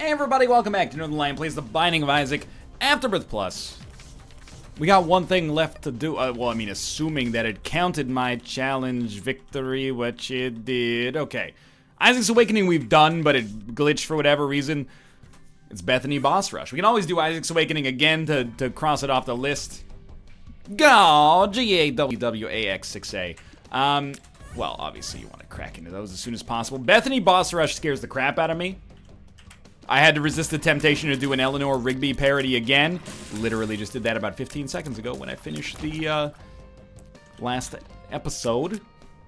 Hey everybody, welcome back to Northernlion Plays The Binding of Isaac Afterbirth Plus. We got one thing left to do, well, I mean, assuming that it counted my challenge victory, which it did. Okay, Isaac's Awakening we've done, but it glitched for whatever reason. It's Bethany Boss Rush. We can always do Isaac's Awakening again to cross it off the list. Go, GAWWAX6A. Well, obviously you want to crack into those as soon as possible. Bethany Boss Rush scares the crap out of me. I had to resist the temptation to do an Eleanor Rigby parody again. Literally just did that about 15 seconds ago when I finished the last episode.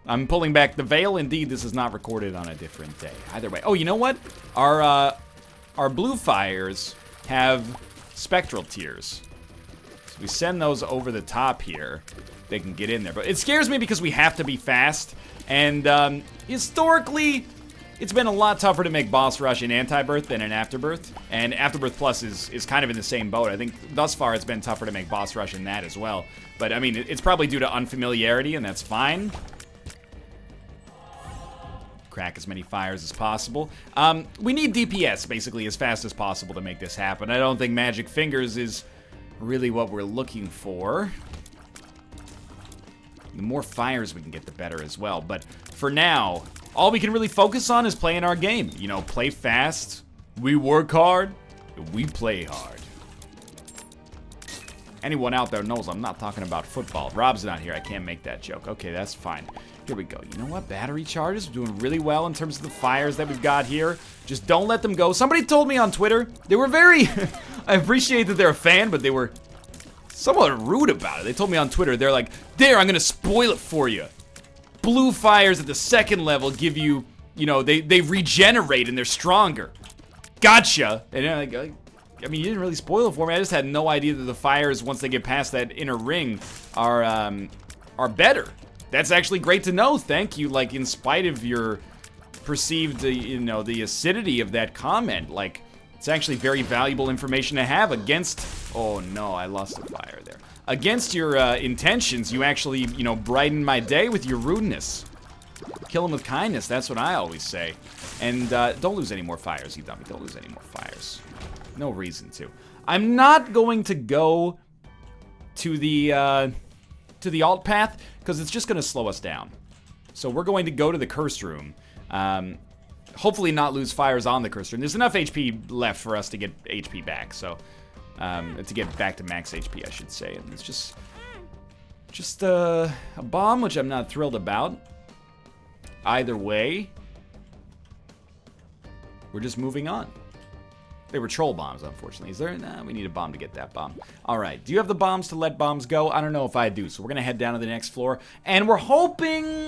I'm pulling back the veil. Indeed, this is not recorded on a different day. Either way. Oh, you know what? Our blue fires have spectral tears. So we send those over the top here. They can get in there. But it scares me because we have to be fast. And historically, it's been a lot tougher to make Boss Rush in Antibirth than in Afterbirth. And Afterbirth Plus is kind of in the same boat. I think thus far it's been tougher to make Boss Rush in that as well. But I mean, it's probably due to unfamiliarity, and that's fine. Crack as many fires as possible. We need DPS basically as fast as possible to make this happen. I don't think Magic Fingers is really what we're looking for. The more fires we can get, the better as well. But for now, all we can really focus on is playing our game. You know, play fast, we work hard, we play hard. Anyone out there knows I'm not talking about football. Rob's not here, I can't make that joke. Okay, that's fine. Here we go. You know what? Battery charges, we're doing really well in terms of the fires that we've got here. Just don't let them go. Somebody told me on Twitter, they were very, I appreciate that they're a fan, but they were somewhat rude about it. They told me on Twitter, they're like, there, I'm gonna spoil it for you. Blue fires at the second level give you, you know, they regenerate and they're stronger. Gotcha. And I mean, you didn't really spoil it for me. I just had no idea that the fires, once they get past that inner ring, are better. That's actually great to know. Thank you. Like, in spite of your perceived, you know, the acidity of that comment, like, it's actually very valuable information to have against. Oh no, I lost the fire there. Against your intentions, you actually, you know, brighten my day with your rudeness. Kill him with kindness, that's what I always say. And don't lose any more fires, you dummy. Don't lose any more fires. No reason to. I'm not going to go to the alt path, because it's just going to slow us down. So we're going to go to the cursed room. Hopefully not lose fires on the cursed room. There's enough HP left for us to get HP back, so... to get back to max HP, I should say. And it's just a bomb, which I'm not thrilled about. Either way, we're just moving on. They were troll bombs, unfortunately. Is there? Nah, we need a bomb to get that bomb. All right, do you have the bombs to let bombs go? I don't know if I do, so we're gonna head down to the next floor. And we're hoping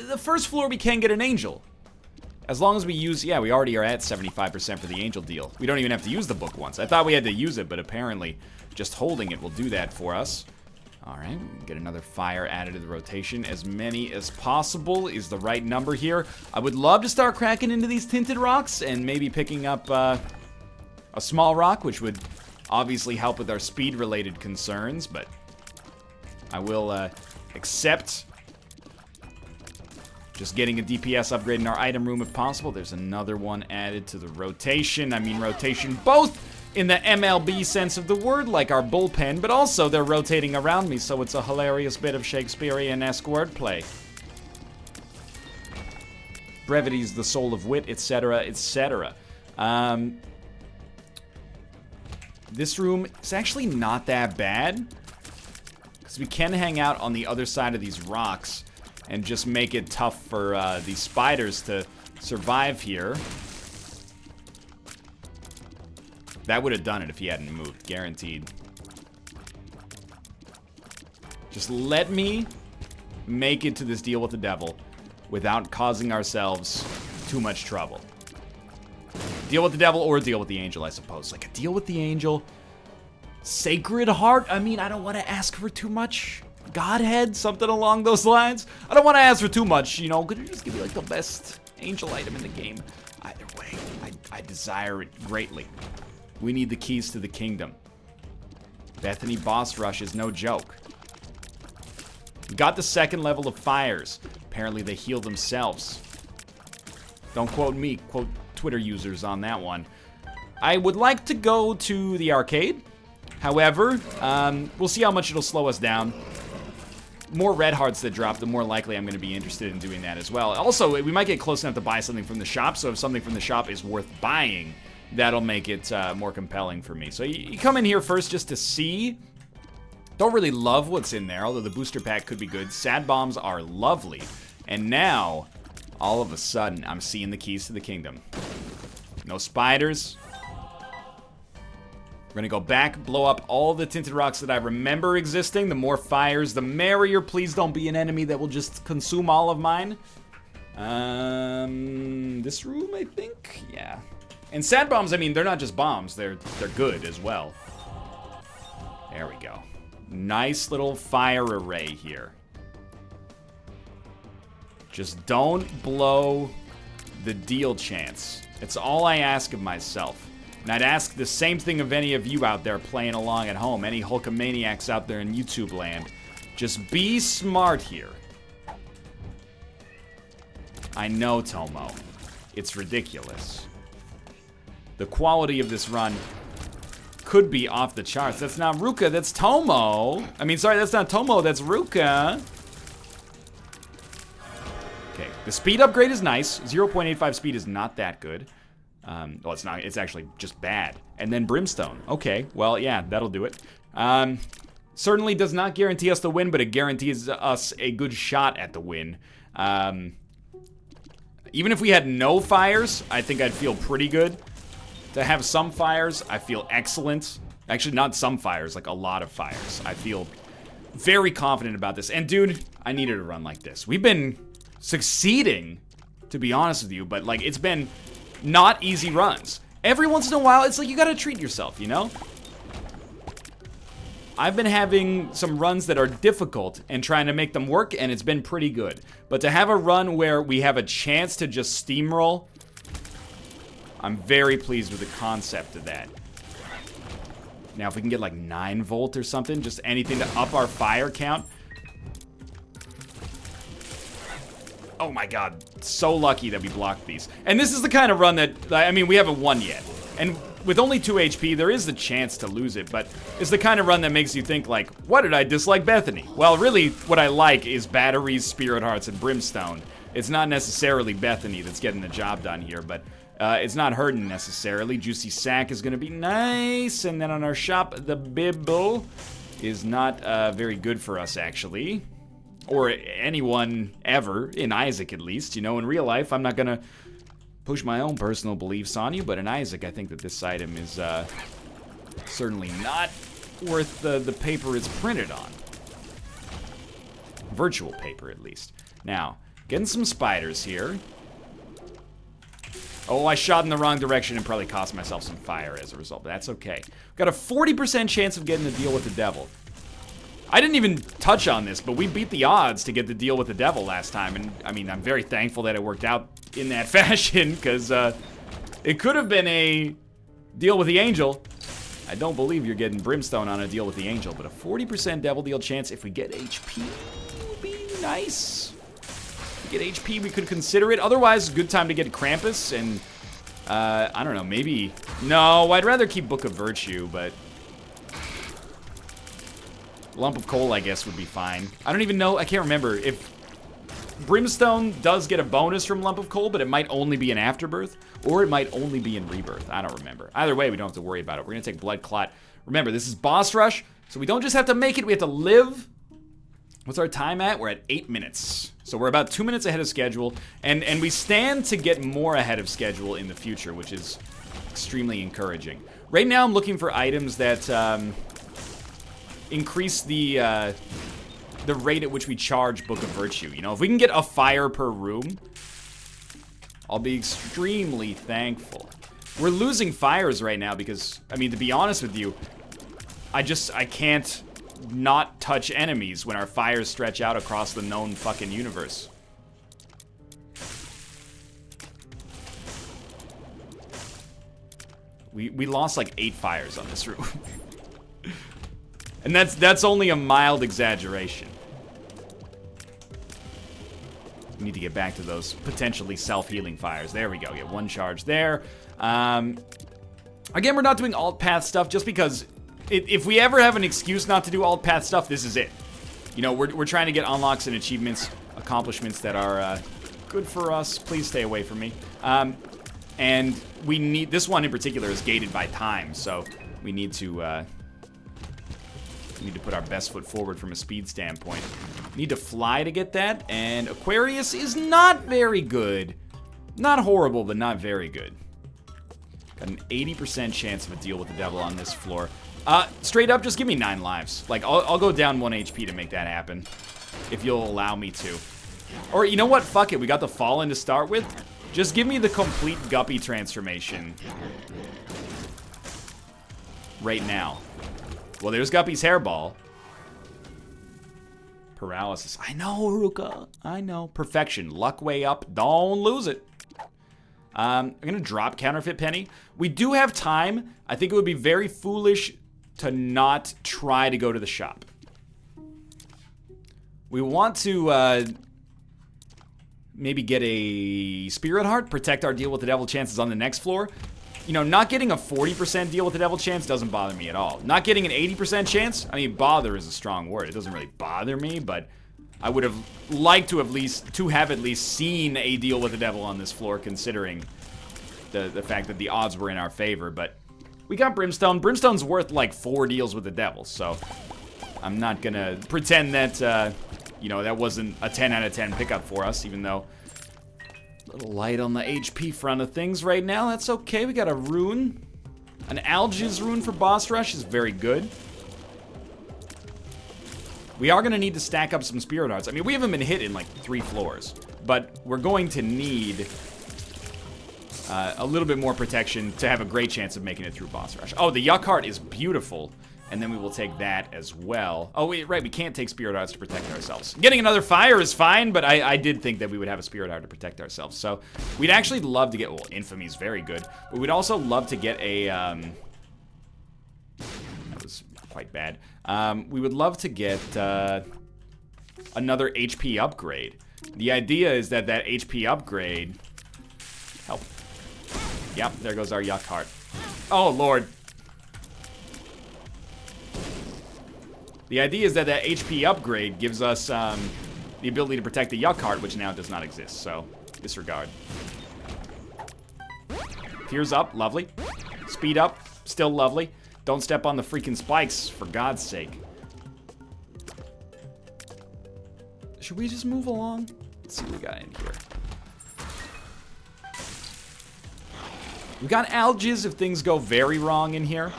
the first floor we can get an angel. As long as we use, yeah, we already are at 75% for the angel deal. We don't even have to use the book once. I thought we had to use it, but apparently just holding it will do that for us. All right, we can get another fire added to the rotation. As many as possible is the right number here. I would love to start cracking into these tinted rocks and maybe picking up a small rock, which would obviously help with our speed-related concerns, but I will accept just getting a DPS upgrade in our item room if possible. There's another one added to the rotation. I mean rotation both in the MLB sense of the word, like our bullpen, but also they're rotating around me, so it's a hilarious bit of Shakespearean-esque wordplay. Brevity's the soul of wit, etc., etc. This room is actually not that bad, because we can hang out on the other side of these rocks and just make it tough for these spiders to survive here. That would have done it if he hadn't moved, guaranteed. Just let me make it to this deal with the devil without causing ourselves too much trouble. Deal with the devil or deal with the angel, I suppose. Like a deal with the angel. Sacred Heart? I mean, I don't want to ask for too much. Godhead, something along those lines. I don't want to ask for too much, you know. Could you just give me like the best angel item in the game? Either way, I desire it greatly. We need the keys to the kingdom. Bethany Boss Rush is no joke. We got the second level of fires. Apparently they heal themselves. Don't quote me, quote Twitter users on that one. I would like to go to the arcade. However, we'll see how much it'll slow us down. More red hearts that drop, the more likely I'm going to be interested in doing that as well. Also, we might get close enough to buy something from the shop, so if something from the shop is worth buying, that'll make it more compelling for me. So you come in here first just to see. Don't really love what's in there, although the booster pack could be good. Sad bombs are lovely. And now, all of a sudden, I'm seeing the keys to the kingdom. No spiders. We're gonna go back, blow up all the tinted rocks that I remember existing. The more fires, the merrier. Please don't be an enemy that will just consume all of mine. This room, I think? Yeah. And sad bombs, I mean, they're not just bombs. They're good as well. There we go. Nice little fire array here. Just don't blow the deal chance. It's all I ask of myself. And I'd ask the same thing of any of you out there playing along at home, any Hulkamaniacs out there in YouTube land. Just be smart here. I know, Tomo. It's ridiculous. The quality of this run could be off the charts. That's not Ruka, that's Tomo. I mean, sorry, that's not Tomo, that's Ruka. Okay, the speed upgrade is nice. 0.85 speed is not that good. Well, it's not. It's actually just bad. And then brimstone. Okay, well, yeah, that'll do it. Certainly does not guarantee us the win, but it guarantees us a good shot at the win. Even if we had no fires, I think I'd feel pretty good. To have some fires, I feel excellent. Actually, not some fires, like a lot of fires. I feel very confident about this. And dude, I needed a run like this. We've been succeeding, to be honest with you, but like it's been not easy runs. Every once in a while, it's like you gotta treat yourself, you know? I've been having some runs that are difficult and trying to make them work, and it's been pretty good. But to have a run where we have a chance to just steamroll, I'm very pleased with the concept of that. Now, if we can get like 9 volt or something, just anything to up our fire count. Oh my god, so lucky that we blocked these. And this is the kind of run that, I mean, we haven't won yet. And with only 2 HP, there is the chance to lose it, but it's the kind of run that makes you think like, why did I dislike Bethany? Well, really, what I like is batteries, spirit hearts, and brimstone. It's not necessarily Bethany that's getting the job done here, but it's not hurting necessarily. Juicy Sack is gonna be nice, and then on our shop, the Bibble is not very good for us, actually. Or anyone ever, in Isaac at least. You know, in real life, I'm not gonna push my own personal beliefs on you, but in Isaac, I think that this item is certainly not worth the paper it's printed on. Virtual paper, at least. Now, getting some spiders here. Oh, I shot in the wrong direction and probably cost myself some fire as a result, but that's okay. Got a 40% chance of getting the deal with the devil. I didn't even touch on this, but we beat the odds to get the deal with the devil last time, and I mean, I'm very thankful that it worked out in that fashion, because it could have been a deal with the angel. I don't believe you're getting brimstone on a deal with the angel, but a 40% devil deal chance if we get HP would be nice. If we get HP, we could consider it. Otherwise, good time to get Krampus, and I don't know, maybe... No, I'd rather keep Book of Virtue, but... Lump of coal, I guess, would be fine. I don't even know, I can't remember if Brimstone does get a bonus from Lump of Coal, but it might only be in Afterbirth, or it might only be in Rebirth. I don't remember. Either way, we don't have to worry about it. We're gonna take Blood Clot. Remember, this is boss rush, so we don't just have to make it, we have to live. What's our time at? We're at 8 minutes. So we're about 2 minutes ahead of schedule, and we stand to get more ahead of schedule in the future, which is extremely encouraging. Right now, I'm looking for items that, increase the rate at which we charge Book of Virtue. You know, if we can get a fire per room, I'll be extremely thankful. We're losing fires right now because, I mean, to be honest with you, I can't not touch enemies when our fires stretch out across the known fucking universe. We lost like 8 fires on this room. And that's only a mild exaggeration. We need to get back to those potentially self-healing fires. There we go. Get 1 charge there. I Again, we're not doing alt path stuff just because if we ever have an excuse not to do alt path stuff, this is it. You know, we're trying to get unlocks and achievements, accomplishments that are good for us. Please stay away from me. And we need, this one in particular is gated by time, so we need to put our best foot forward from a speed standpoint. Need to fly to get that, and Aquarius is not very good. Not horrible, but not very good. Got an 80% chance of a deal with the devil on this floor. Straight up, just give me 9 lives. Like, I'll go down 1 HP to make that happen, if you'll allow me to. Or, you know what? Fuck it. We got the Fallen to start with. Just give me the complete Guppy transformation. Right now. Well, there's Guppy's hairball. Paralysis. I know, Ruka. I know. Perfection. Luck way up. Don't lose it. I'm going to drop Counterfeit Penny. We do have time. I think it would be very foolish to not try to go to the shop. We want to maybe get a Spirit Heart, protect our deal with the devil chances on the next floor. You know, not getting a 40% deal with the devil chance doesn't bother me at all. Not getting an 80% chance, I mean, bother is a strong word. It doesn't really bother me, but I would have liked to have at least seen a deal with the devil on this floor, considering the fact that the odds were in our favor. But we got Brimstone. Brimstone's worth like 4 deals with the devil, so I'm not gonna pretend that, you know, that wasn't a 10 out of 10 pickup for us, even though a little light on the HP front of things right now. That's okay. We got a rune. An Algiz rune for boss rush is very good. We are going to need to stack up some Spirit Hearts. I mean, we haven't been hit in like 3 floors, but we're going to need a little bit more protection to have a great chance of making it through boss rush. Oh, the Yuck Heart is beautiful, and then we will take that as well. Oh, wait, right, we can't take Spirit Hearts to protect ourselves. Getting another fire is fine, but I did think that we would have a Spirit Heart to protect ourselves. So we'd actually love to get, well, Infamy is very good, but we'd also love to get a, that was quite bad. We would love to get another HP upgrade. The idea is that that HP upgrade, help. Yep, there goes our Yuck Heart. Oh, Lord. The idea is that that HP upgrade gives us the ability to protect the Yuck Heart, which now does not exist, so disregard. Tears up, lovely. Speed up, still lovely. Don't step on the freaking spikes, for God's sake. Should we just move along? Let's see what we got in here. We got Algiz if things go very wrong in here.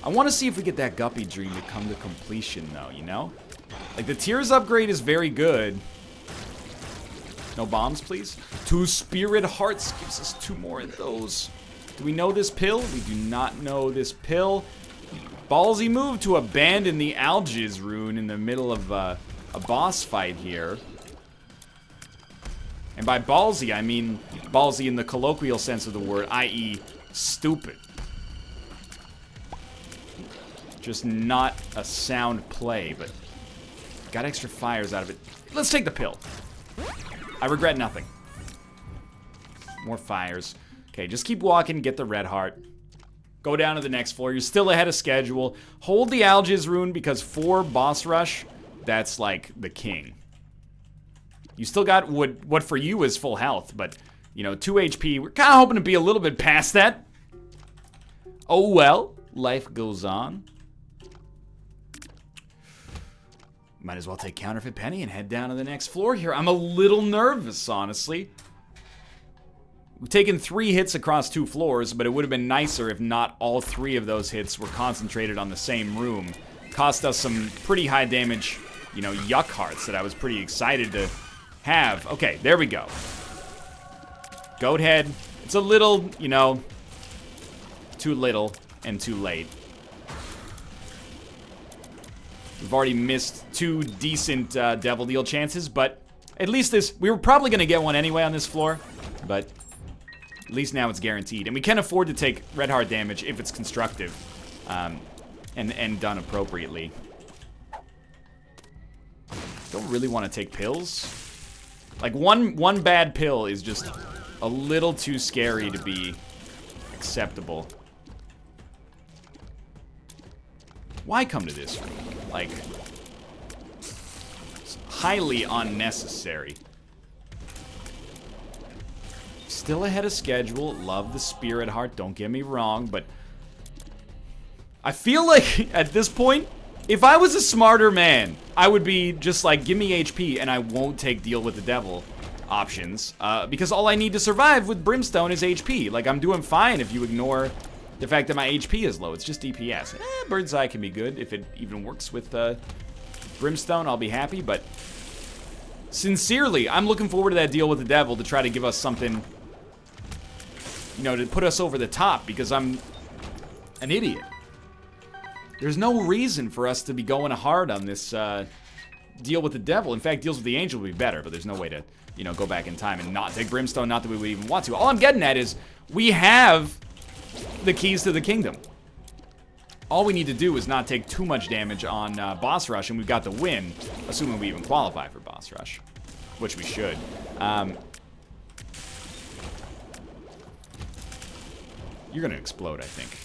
I want to see if we get that Guppy dream to come to completion, though, you know? Like, the Tears upgrade is very good. No bombs, please. 2 Spirit Hearts gives us 2 more of those. Do we know this pill? We do not know this pill. Ballsy move to abandon the Algiz rune in the middle of a boss fight here. And by ballsy, I mean ballsy in the colloquial sense of the word, i.e. stupid. Just not a sound play, but got extra fires out of it. Let's take the pill. I regret nothing. More fires. Okay, just keep walking, get the red heart. Go down to the next floor. You're still ahead of schedule. Hold the Algiz rune because 4 boss rush, that's like the king. You still got what for you is full health, but, you know, 2 HP. We're kind of hoping to be a little bit past that. Oh well, life goes on. Might as well take Counterfeit Penny and head down to the next floor here. I'm a little nervous, honestly. We've taken 3 hits across 2 floors, but it would have been nicer if not all 3 of those hits were concentrated on the same room. Cost us some pretty high damage, you know, Yuck Hearts that I was pretty excited to have. Okay, there we go. Goat head. It's a little, you know, too little and too late. We've already missed 2 decent devil deal chances, but at least this, we were probably going to get one anyway on this floor, but at least now it's guaranteed. And we can afford to take red heart damage if it's constructive and done appropriately. Don't really want to take pills. Like, one bad pill is just a little too scary to be acceptable. Why come to this room? Like, it's highly unnecessary. Still ahead of schedule. Love the Spirit Heart, don't get me wrong, but I feel like at this point, if I was a smarter man, I would be just like, give me HP and I won't take Deal with the Devil options, because all I need to survive with Brimstone is HP. Like, I'm doing fine if you ignore the fact that my HP is low. It's just DPS. Bird's Eye can be good if it even works with Brimstone. I'll be happy, but sincerely, I'm looking forward to that Deal with the Devil to try to give us something, you know, to put us over the top, because I'm an idiot. There's no reason for us to be going hard on this Deal with the Devil. In fact, Deals with the Angel would be better, but there's no way to, you know, go back in time and not take Brimstone, not that we would even want to. All I'm getting at is we have the keys to the kingdom. All we need to do is not take too much damage on Boss Rush, and we've got the win, assuming we even qualify for Boss Rush, which we should. You're gonna explode, I think.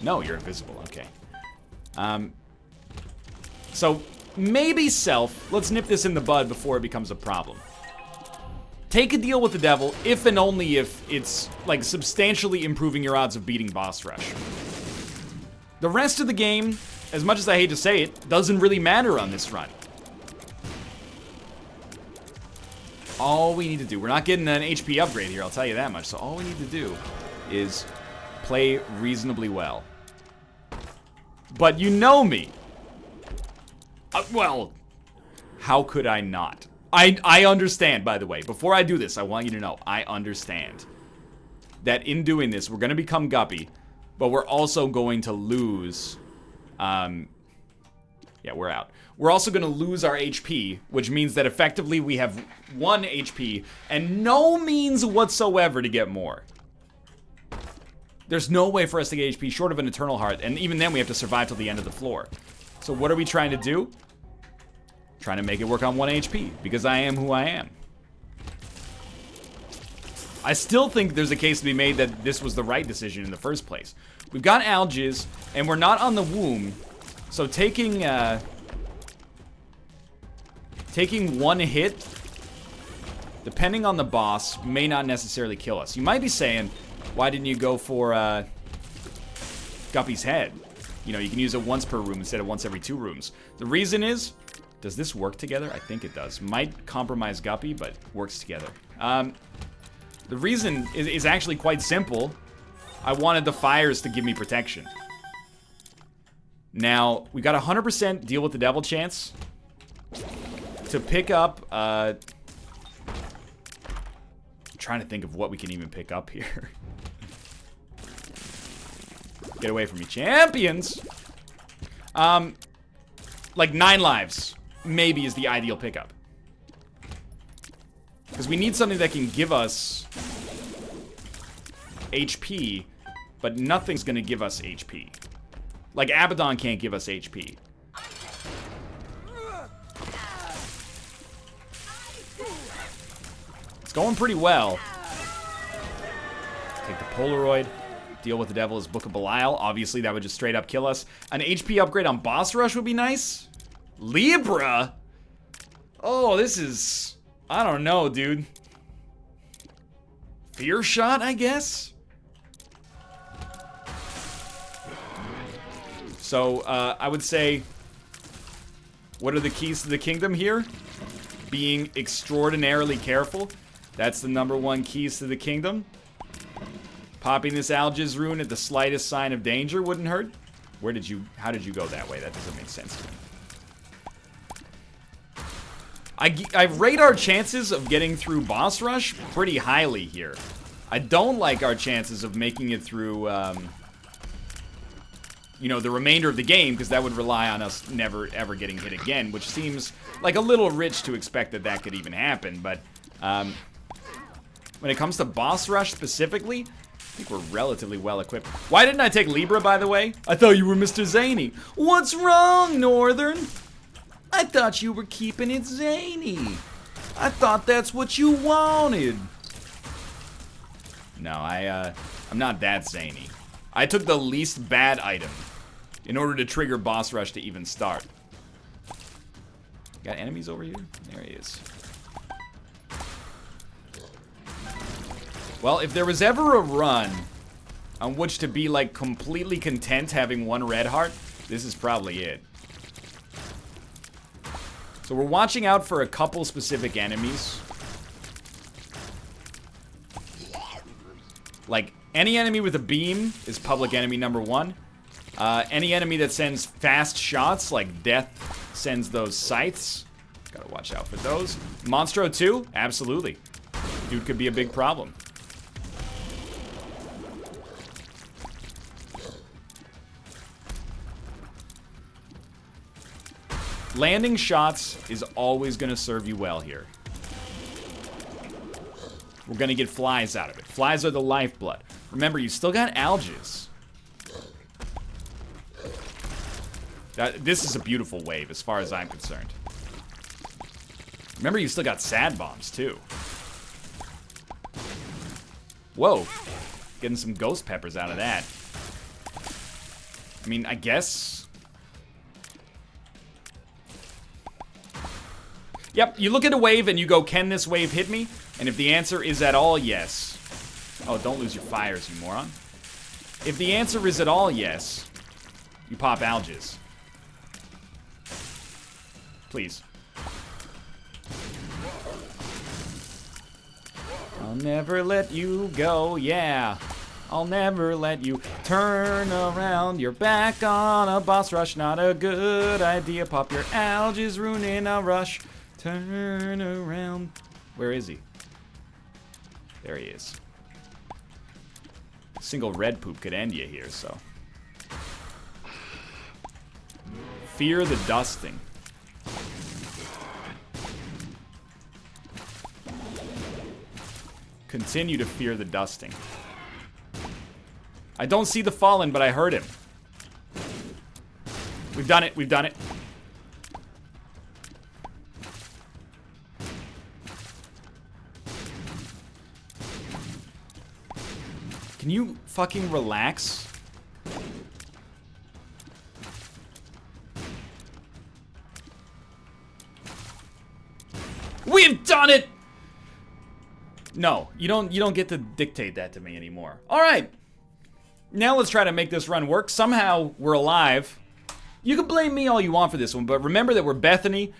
No, you're invisible, okay. So, maybe Self, let's nip this in the bud before it becomes a problem. Take a Deal with the Devil, if and only if it's, like, substantially improving your odds of beating Boss Rush. The rest of the game, as much as I hate to say it, doesn't really matter on this run. All we need to do, we're not getting an HP upgrade here, I'll tell you that much, so all we need to do is play reasonably well. But you know me. Well, how could I not? I understand, by the way. Before I do this, I want you to know, I understand that in doing this, we're going to become Guppy, but we're also going to lose... yeah, we're out. We're also going to lose our HP, which means that effectively we have 1 HP and no means whatsoever to get more. There's no way for us to get HP short of an Eternal Heart, and even then we have to survive till the end of the floor. So what are we trying to do? Trying to make it work on 1 HP, because I am who I am. I still think there's a case to be made that this was the right decision in the first place. We've got Algiz, and we're not on the womb, so taking 1 hit, depending on the boss, may not necessarily kill us. You might be saying, why didn't you go for Guppy's head? You know, you can use it once per room instead of once every 2 rooms. The reason is, does this work together? I think it does. Might compromise Guppy, but works together. The reason is actually quite simple. I wanted the fires to give me protection. Now, we got 100% Deal with the Devil chance to pick up... I'm trying to think of what we can even pick up here. Get away from me, champions! Like 9 lives, maybe, is the ideal pickup. Because we need something that can give us HP, but nothing's gonna give us HP. Like, Abaddon can't give us HP. It's going pretty well. Take the Polaroid. Deal with the Devil is Book of Belial. Obviously, that would just straight up kill us. An HP upgrade on Boss Rush would be nice. Libra? Oh, this is... I don't know, dude. Fear Shot, I guess? So, I would say... What are the keys to the kingdom here? Being extraordinarily careful. That's the #1 keys to the kingdom. Popping this Algiz rune at the slightest sign of danger wouldn't hurt. How did you go that way? That doesn't make sense to me. I rate our chances of getting through Boss Rush pretty highly here. I don't like our chances of making it through, you know, the remainder of the game, because that would rely on us never, ever getting hit again, which seems like a little rich to expect that that could even happen, but, when it comes to Boss Rush specifically, I think we're relatively well equipped. Why didn't I take Libra, by the way? I thought you were Mr. Zany. What's wrong, Northern? I thought you were keeping it zany. I thought that's what you wanted. No, I'm not that zany. I took the least bad item in order to trigger boss rush to even start. Got enemies over here? There he is. Well, if there was ever a run on which to be, like, completely content having one red heart, this is probably it. So we're watching out for a couple specific enemies. Like, any enemy with a beam is public enemy number 1. Any enemy that sends fast shots, like Death sends those scythes. Gotta watch out for those. Monstro 2? Absolutely. Dude could be a big problem. Landing shots is always gonna serve you well here. We're gonna get flies out of it. Flies are the lifeblood. Remember, you still got alges. This is a beautiful wave, as far as I'm concerned. Remember, you still got sad bombs, too. Whoa. Getting some ghost peppers out of that. I mean, I guess... Yep, you look at a wave and you go, can this wave hit me? And if the answer is at all yes... Oh, don't lose your fires, you moron. If the answer is at all yes, you pop alges. Please. I'll never let you go, yeah. I'll never let you turn around. You're back on a boss rush, not a good idea. Pop your alges, ruining a rush. Turn around. Where is he? There he is. Single red poop could end you here, so. Fear the dusting. Continue to fear the dusting. I don't see the fallen, but I heard him. We've done it, we've done it. Can you fucking relax? We've done it! No, you don't get to dictate that to me anymore. All right. Now let's try to make this run work. Somehow we're alive. You can blame me all you want for this one, but remember that we're Bethany.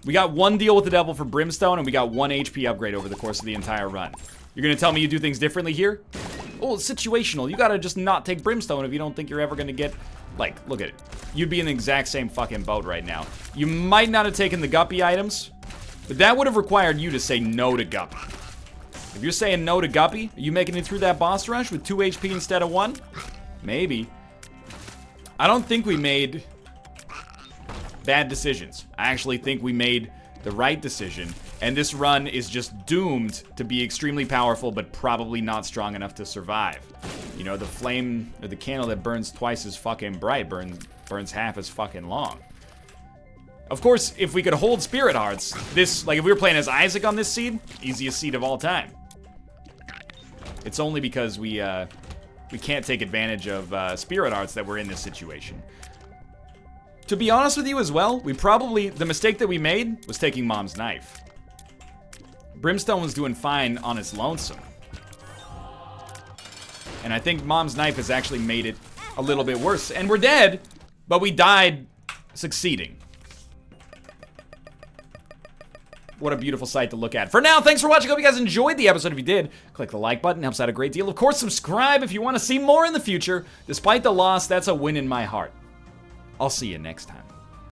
We got one deal with the devil for brimstone, and we got 1 HP upgrade over the course of the entire run. You're gonna tell me you do things differently here? Oh, it's situational. You gotta just not take brimstone if you don't think you're ever gonna get... Like, look at it. You'd be in the exact same fucking boat right now. You might not have taken the Guppy items, but that would have required you to say no to Guppy. If you're saying no to Guppy, are you making it through that boss rush with 2 HP instead of 1? Maybe. I don't think we made bad decisions. I actually think we made the right decision, and this run is just doomed to be extremely powerful, but probably not strong enough to survive. You know, the flame, or the candle that burns twice as fucking bright burns half as fucking long. Of course, if we could hold Spirit Hearts, this, like if we were playing as Isaac on this seed, easiest seed of all time. It's only because we can't take advantage of Spirit Hearts that we're in this situation. To be honest with you as well, the mistake that we made was taking Mom's Knife. Brimstone was doing fine on its lonesome. And I think Mom's Knife has actually made it a little bit worse. And we're dead, but we died succeeding. What a beautiful sight to look at. For now, thanks for watching. Hope you guys enjoyed the episode. If you did, click the like button. Helps out a great deal. Of course, subscribe if you want to see more in the future. Despite the loss, that's a win in my heart. I'll see you next time.